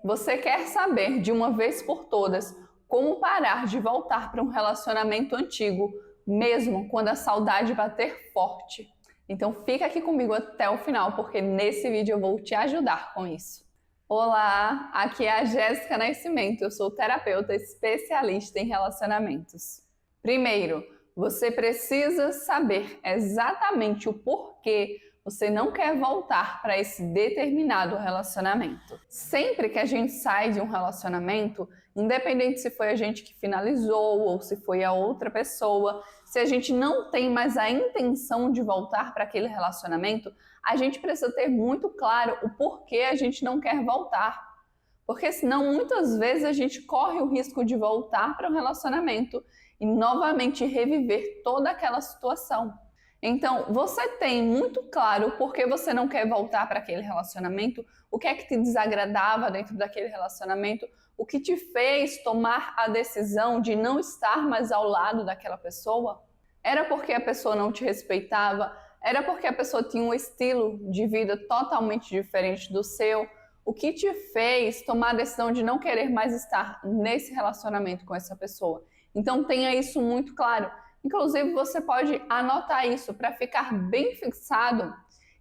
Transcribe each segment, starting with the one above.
Você quer saber de uma vez por todas como parar de voltar para um relacionamento antigo, mesmo quando a saudade bater forte? Então fica aqui comigo até o final, porque nesse vídeo eu vou te ajudar com isso. Olá, aqui é a Jéssica Nascimento, eu sou terapeuta especialista em relacionamentos. Primeiro, você precisa saber exatamente o porquê você não quer voltar para esse determinado relacionamento. Sempre que a gente sai de um relacionamento, independente se foi a gente que finalizou ou se foi a outra pessoa, se a gente não tem mais a intenção de voltar para aquele relacionamento, a gente precisa ter muito claro o porquê a gente não quer voltar. Porque senão muitas vezes a gente corre o risco de voltar para um relacionamento e novamente reviver toda aquela situação. Então, você tem muito claro por que você não quer voltar para aquele relacionamento, o que é que te desagradava dentro daquele relacionamento, o que te fez tomar a decisão de não estar mais ao lado daquela pessoa? Era porque a pessoa não te respeitava? Era porque a pessoa tinha um estilo de vida totalmente diferente do seu? O que te fez tomar a decisão de não querer mais estar nesse relacionamento com essa pessoa? Então tenha isso muito claro. Inclusive você pode anotar isso para ficar bem fixado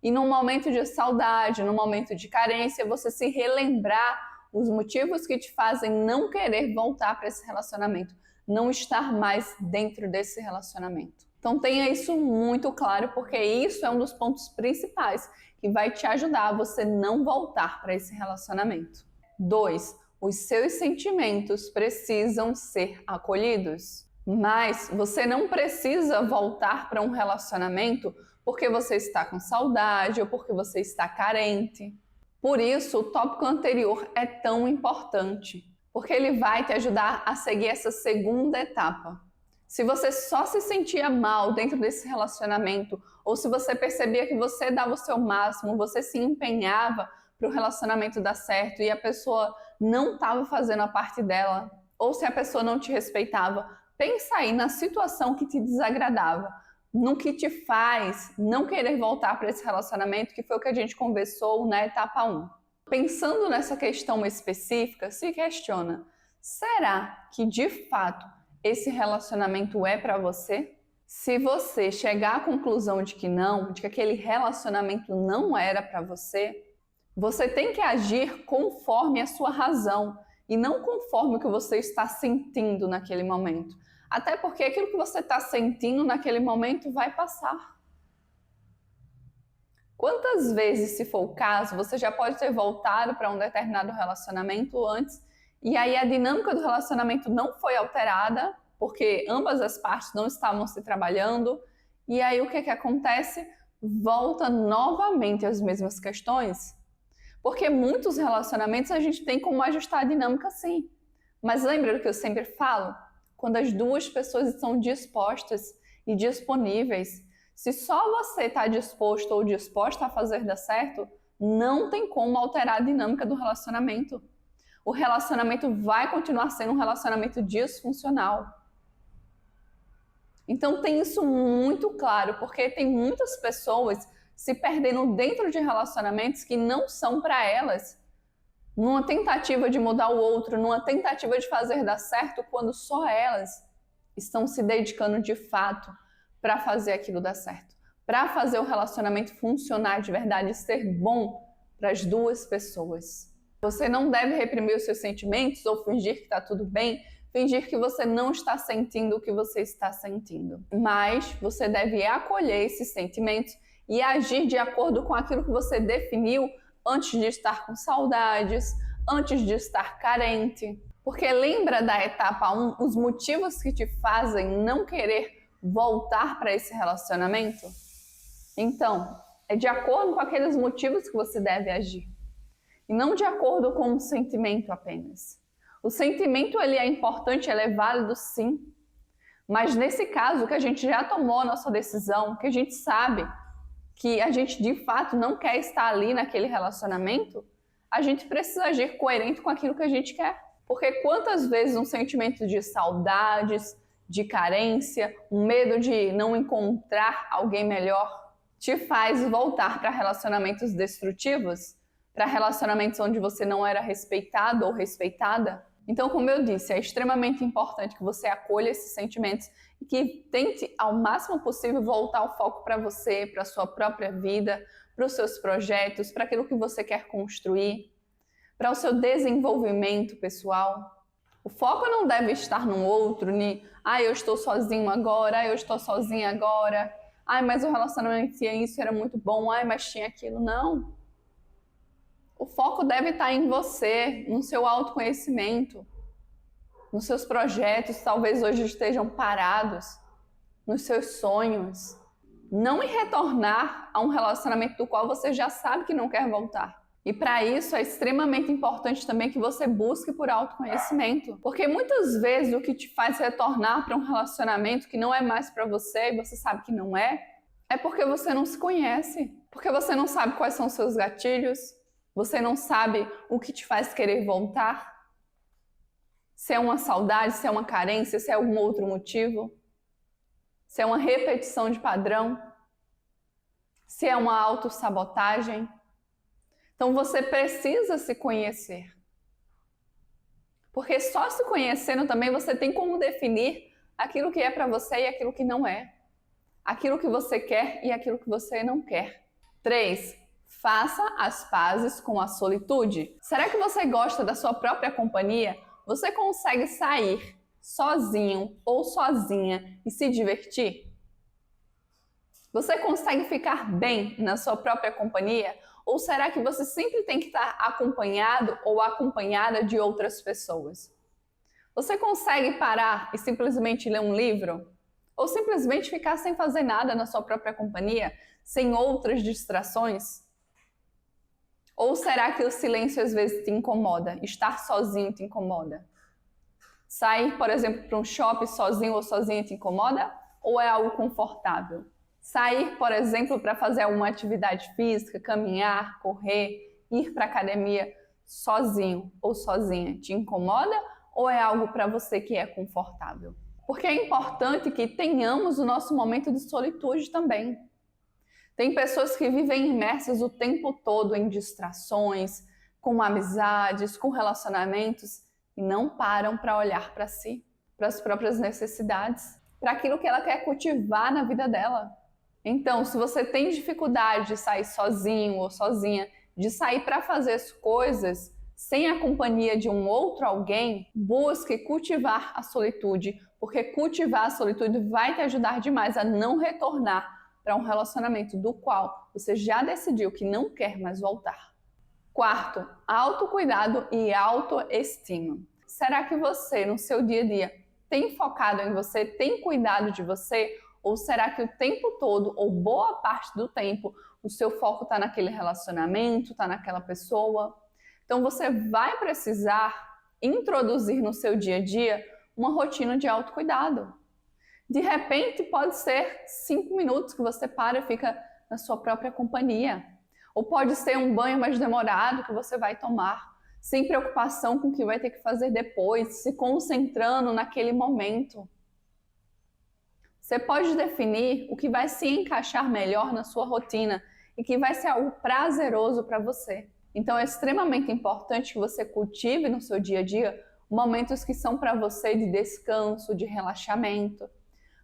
e num momento de saudade, num momento de carência, você se relembrar os motivos que te fazem não querer voltar para esse relacionamento, não estar mais dentro desse relacionamento. Então tenha isso muito claro, porque isso é um dos pontos principais que vai te ajudar a você não voltar para esse relacionamento. 2. Os seus sentimentos precisam ser acolhidos. Mas você não precisa voltar para um relacionamento porque você está com saudade ou porque você está carente. Por isso, o tópico anterior é tão importante, porque ele vai te ajudar a seguir essa segunda etapa. Se você só se sentia mal dentro desse relacionamento, ou se você percebia que você dava o seu máximo, você se empenhava para o relacionamento dar certo e a pessoa não estava fazendo a parte dela, ou se a pessoa não te respeitava, pensa aí na situação que te desagradava, no que te faz não querer voltar para esse relacionamento, que foi o que a gente conversou na etapa 1. Pensando nessa questão específica, se questiona, será que de fato esse relacionamento é para você? Se você chegar à conclusão de que não, de que aquele relacionamento não era para você, você tem que agir conforme a sua razão e não conforme o que você está sentindo naquele momento. Até porque aquilo que você está sentindo naquele momento vai passar. Quantas vezes, se for o caso, você já pode ter voltado para um determinado relacionamento antes e aí a dinâmica do relacionamento não foi alterada porque ambas as partes não estavam se trabalhando e aí o que acontece? Volta novamente as mesmas questões. Porque muitos relacionamentos a gente tem como ajustar a dinâmica sim. Mas lembra do que eu sempre falo? Quando as duas pessoas estão dispostas e disponíveis, se só você está disposto ou disposta a fazer dar certo, não tem como alterar a dinâmica do relacionamento. O relacionamento vai continuar sendo um relacionamento disfuncional. Então tem isso muito claro, porque tem muitas pessoas se perdendo dentro de relacionamentos que não são para elas, numa tentativa de mudar o outro, numa tentativa de fazer dar certo, quando só elas estão se dedicando de fato para fazer aquilo dar certo, para fazer o relacionamento funcionar de verdade, ser bom para as duas pessoas. Você não deve reprimir os seus sentimentos ou fingir que está tudo bem, fingir que você não está sentindo o que você está sentindo. Mas você deve acolher esses sentimentos e agir de acordo com aquilo que você definiu antes de estar com saudades, antes de estar carente. Porque lembra da etapa 1, os motivos que te fazem não querer voltar para esse relacionamento? Então, é de acordo com aqueles motivos que você deve agir. E não de acordo com um sentimento apenas. O sentimento ele é importante, ele é válido sim. Mas nesse caso que a gente já tomou a nossa decisão, que a gente sabe que a gente de fato não quer estar ali naquele relacionamento, a gente precisa agir coerente com aquilo que a gente quer. Porque quantas vezes um sentimento de saudades, de carência, um medo de não encontrar alguém melhor, te faz voltar para relacionamentos destrutivos, para relacionamentos onde você não era respeitado ou respeitada? Então, como eu disse, é extremamente importante que você acolha esses sentimentos e que tente ao máximo possível voltar o foco para você, para a sua própria vida, para os seus projetos, para aquilo que você quer construir, para o seu desenvolvimento pessoal. O foco não deve estar no outro, eu estou sozinho agora, eu estou sozinha agora, mas o relacionamento tinha isso, era muito bom, mas tinha aquilo. Não. O foco deve estar em você, no seu autoconhecimento, nos seus projetos, talvez hoje estejam parados, nos seus sonhos. Não em retornar a um relacionamento do qual você já sabe que não quer voltar. E para isso é extremamente importante também que você busque por autoconhecimento. Porque muitas vezes o que te faz retornar para um relacionamento que não é mais para você e você sabe que não é porque você não se conhece. Porque você não sabe quais são os seus gatilhos, você não sabe o que te faz querer voltar. Se é uma saudade, se é uma carência, se é algum outro motivo. Se é uma repetição de padrão. Se é uma autossabotagem. Então você precisa se conhecer. Porque só se conhecendo também você tem como definir aquilo que é para você e aquilo que não é. Aquilo que você quer e aquilo que você não quer. 3. Faça as pazes com a solitude. Será que você gosta da sua própria companhia? Você consegue sair sozinho ou sozinha e se divertir? Você consegue ficar bem na sua própria companhia? Ou será que você sempre tem que estar acompanhado ou acompanhada de outras pessoas? Você consegue parar e simplesmente ler um livro? Ou simplesmente ficar sem fazer nada na sua própria companhia, sem outras distrações? Ou será que o silêncio às vezes te incomoda? Estar sozinho te incomoda? Sair, por exemplo, para um shopping sozinho ou sozinha te incomoda? Ou é algo confortável? Sair, por exemplo, para fazer alguma atividade física, caminhar, correr, ir para a academia sozinho ou sozinha te incomoda ou é algo para você que é confortável? Porque é importante que tenhamos o nosso momento de solitude também. Tem pessoas que vivem imersas o tempo todo em distrações, com amizades, com relacionamentos e não param para olhar para si, para as próprias necessidades, para aquilo que ela quer cultivar na vida dela. Então, se você tem dificuldade de sair sozinho ou sozinha, de sair para fazer as coisas sem a companhia de um outro alguém, busque cultivar a solitude, porque cultivar a solitude vai te ajudar demais a não retornar para um relacionamento do qual você já decidiu que não quer mais voltar. 4. Autocuidado e autoestima. Será que você, no seu dia a dia, tem focado em você, tem cuidado de você? Ou será que o tempo todo, ou boa parte do tempo, o seu foco está naquele relacionamento, está naquela pessoa? Então você vai precisar introduzir no seu dia a dia uma rotina de autocuidado. De repente pode ser 5 minutos que você para e fica na sua própria companhia. Ou pode ser um banho mais demorado que você vai tomar, sem preocupação com o que vai ter que fazer depois, se concentrando naquele momento. Você pode definir o que vai se encaixar melhor na sua rotina e que vai ser algo prazeroso para você. Então é extremamente importante que você cultive no seu dia a dia momentos que são para você de descanso, de relaxamento,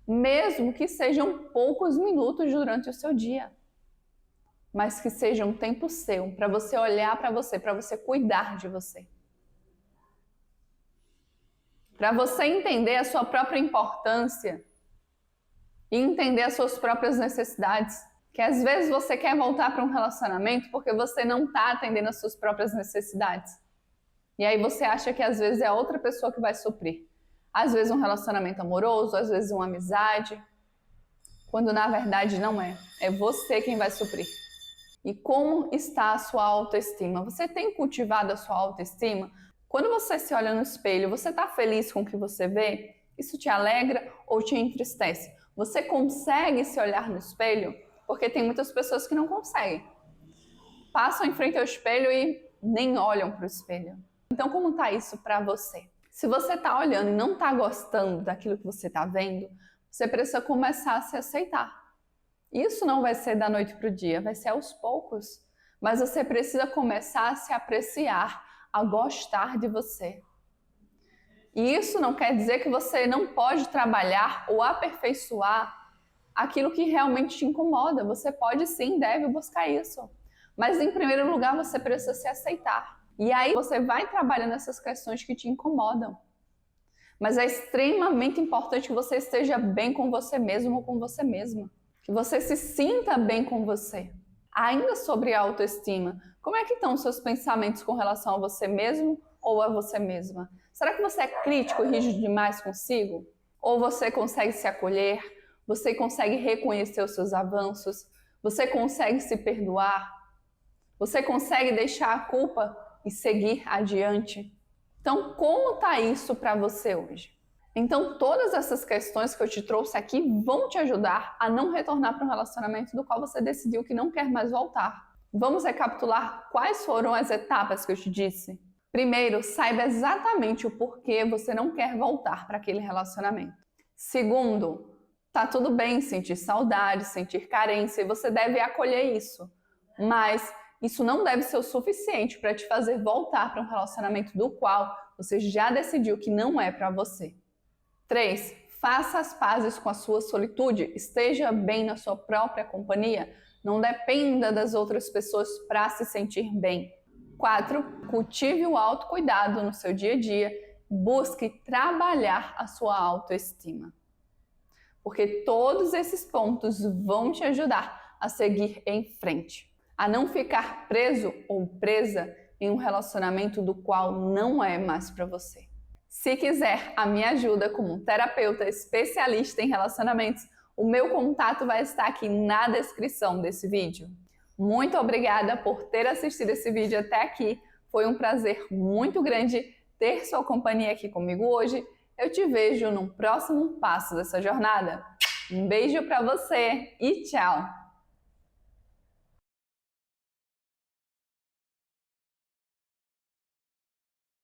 mesmo que sejam poucos minutos durante o seu dia, mas que seja um tempo seu, para você olhar para você cuidar de você. Para você entender a sua própria importância e entender as suas próprias necessidades. Que às vezes você quer voltar para um relacionamento porque você não está atendendo as suas próprias necessidades. E aí você acha que às vezes é a outra pessoa que vai suprir. Às vezes um relacionamento amoroso, às vezes uma amizade. Quando na verdade não é. É você quem vai suprir. E como está a sua autoestima? Você tem cultivado a sua autoestima? Quando você se olha no espelho, você está feliz com o que você vê? Isso te alegra ou te entristece? Você consegue se olhar no espelho? Porque tem muitas pessoas que não conseguem. Passam em frente ao espelho e nem olham para o espelho. Então, como está isso para você? Se você está olhando e não está gostando daquilo que você está vendo, você precisa começar a se aceitar. Isso não vai ser da noite para o dia, vai ser aos poucos. mas você precisa começar a se apreciar, a gostar de você. E isso não quer dizer que você não pode trabalhar ou aperfeiçoar aquilo que realmente te incomoda. Você pode sim, deve buscar isso. Mas em primeiro lugar você precisa se aceitar. E aí você vai trabalhando essas questões que te incomodam. Mas é extremamente importante que você esteja bem com você mesmo ou com você mesma. Que você se sinta bem com você. Ainda sobre a autoestima, como é que estão os seus pensamentos com relação a você mesmo ou a você mesma? Será que você é crítico e rígido demais consigo? Ou você consegue se acolher? Você consegue reconhecer os seus avanços? Você consegue se perdoar? Você consegue deixar a culpa e seguir adiante? Então, como está isso para você hoje? Então, todas essas questões que eu te trouxe aqui vão te ajudar a não retornar para um relacionamento do qual você decidiu que não quer mais voltar. Vamos recapitular quais foram as etapas que eu te disse? Primeiro, saiba exatamente o porquê você não quer voltar para aquele relacionamento. Segundo, tá tudo bem sentir saudade, sentir carência, e você deve acolher isso. Mas isso não deve ser o suficiente para te fazer voltar para um relacionamento do qual você já decidiu que não é para você. 3. Faça as pazes com a sua solitude, esteja bem na sua própria companhia, não dependa das outras pessoas para se sentir bem. 4. Cultive o autocuidado no seu dia a dia, busque trabalhar a sua autoestima. Porque todos esses pontos vão te ajudar a seguir em frente, a não ficar preso ou presa em um relacionamento do qual não é mais para você. Se quiser a minha ajuda como um terapeuta especialista em relacionamentos, o meu contato vai estar aqui na descrição desse vídeo. Muito obrigada por ter assistido esse vídeo até aqui. Foi um prazer muito grande ter sua companhia aqui comigo hoje. Eu te vejo num próximo passo dessa jornada. Um beijo para você e tchau!